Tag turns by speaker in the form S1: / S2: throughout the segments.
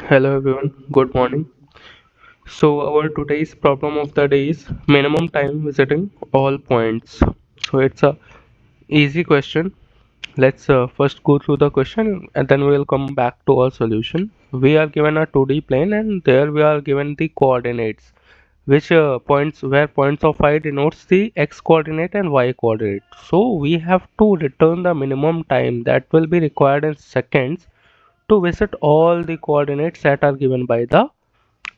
S1: Hello everyone, good morning. So our today's problem of the day is minimum time visiting all points. So it's a easy question. Let's first go through the question and then we'll come back to our solution. We are given a 2D plane and there we are given the coordinates which points where points of I denotes the x coordinate and y coordinate. So we have to return the minimum time that will be required in seconds to visit all the coordinates that are given by the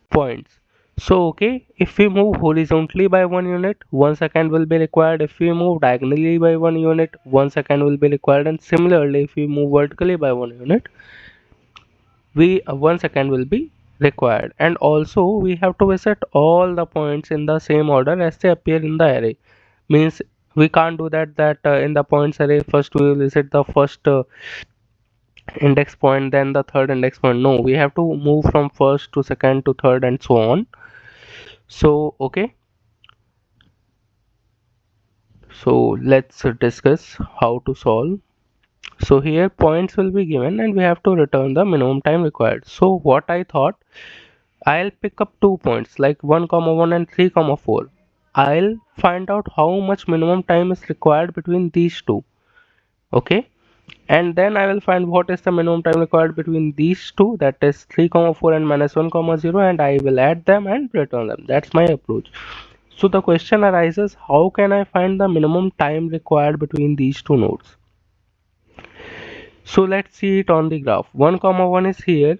S1: points. So okay, if we move horizontally by 1 unit, 1 second will be required. If we move diagonally by 1 unit, 1 second will be required. And similarly, if we move vertically by 1 unit, we 1 second will be required. And also we have to visit all the points in the same order as they appear in the array. Means we can't do that in the points array first we will visit the first index point then the third index point. No, we have to move from first to second to third and so on. So okay, so let's discuss how to solve. So here points will be given and we have to return the minimum time required. So what I thought, I'll pick up 2 points like 1 comma 1 and 3 comma 4. I'll find out how much minimum time is required between these two. Okay, and then I will find what is the minimum time required between these two, that is 3 comma 4 and minus 1 comma 0, and I will add them and return them. That's my approach. So the question arises, how can I find the minimum time required between these two nodes? So let's see it on the graph. 1 comma 1 is here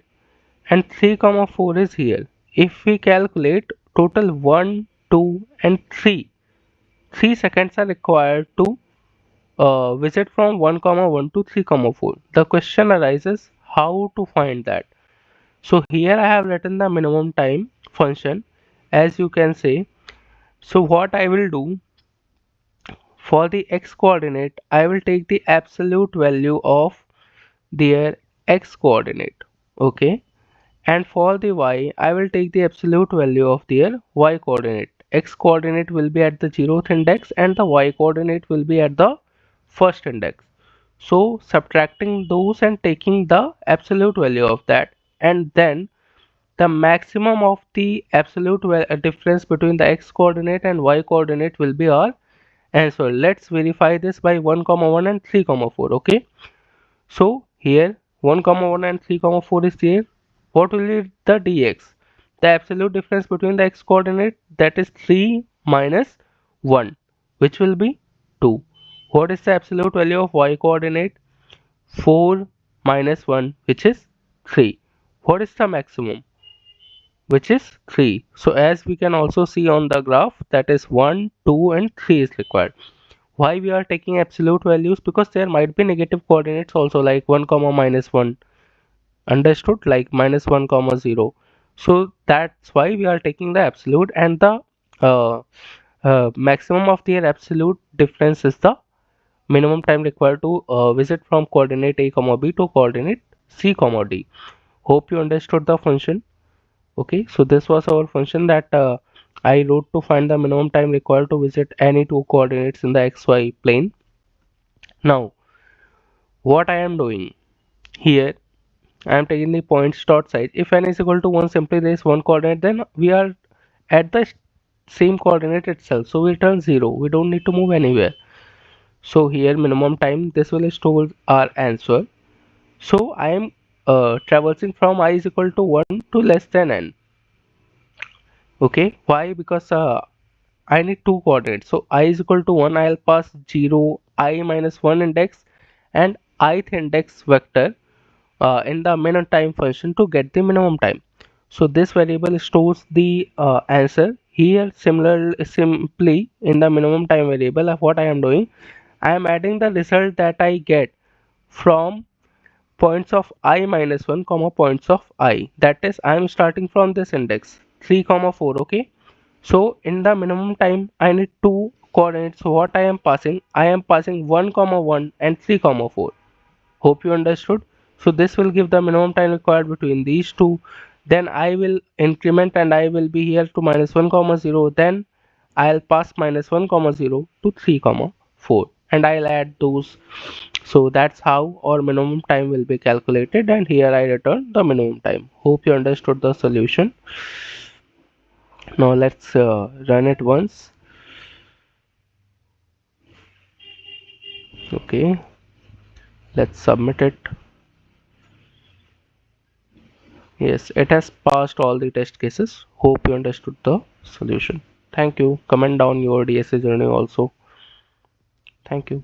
S1: and 3 comma 4 is here. If we calculate total 1, 2 and 3 seconds are required to visit from 1 comma 1 to 3 comma 4. The question arises how to find that. So here I have written the minimum time function, as you can say. So what I will do, for the x coordinate I will take the absolute value of their x coordinate. Okay, and for the y I will take the absolute value of their y coordinate. X coordinate will be at the 0th index and the y coordinate will be at the first index. So subtracting those and taking the absolute value of that, and then the maximum of the absolute difference between the x coordinate and y coordinate will be our answer. Let's verify this by 1 comma 1 and 3 comma 4. Okay, so here 1 comma 1 and 3 comma 4 is there. What will be the dx? The absolute difference between the x coordinate, that is 3 minus 1, which will be 2. What is the absolute value of y coordinate? 4 minus 1, which is 3. What is the maximum? Which is 3. So as we can also see on the graph, that is 1, 2 and 3 is required. Why we are taking absolute values? Because there might be negative coordinates also, like 1 comma minus 1. Understood? Like minus 1 comma 0. So that's why we are taking the absolute, and the uh, maximum of their absolute difference is the minimum time required to visit from coordinate a comma b to coordinate c comma d. Hope you understood the function. Okay, so this was our function that I wrote to find the minimum time required to visit any two coordinates in the xy plane. Now what I am doing here, I am taking the points dot size. If n is equal to 1, simply there is one coordinate, then we are at the same coordinate itself, so we return 0. We don't need to move anywhere. So here minimum time, this will store our answer. So I am traversing from I is equal to 1 to less than n. Okay, why? Because I need two coordinates. So I is equal to 1, I'll pass 0, I minus 1 index and ith index vector in the minimum time function to get the minimum time. So this variable stores the answer. Here simply in the minimum time variable of what I am doing, I am adding the result that I get from points of I minus 1 comma points of I, that is I am starting from this index 3 comma 4. Okay, so in the minimum time I need two coordinates. So what I am passing, I am passing 1 comma 1 and 3 comma 4. Hope you understood. So this will give the minimum time required between these two. Then I will increment and I will be here to minus 1 comma 0. Then I'll pass minus 1 comma 0 to 3 comma 4 and I'll add those So that's how our minimum time will be calculated, and here I return the minimum time. Hope you understood the solution. Now let's run it once. Okay, let's submit it. Yes, it has passed all the test cases. Hope you understood the solution. Thank you. Comment down your DSA journey also. Thank you.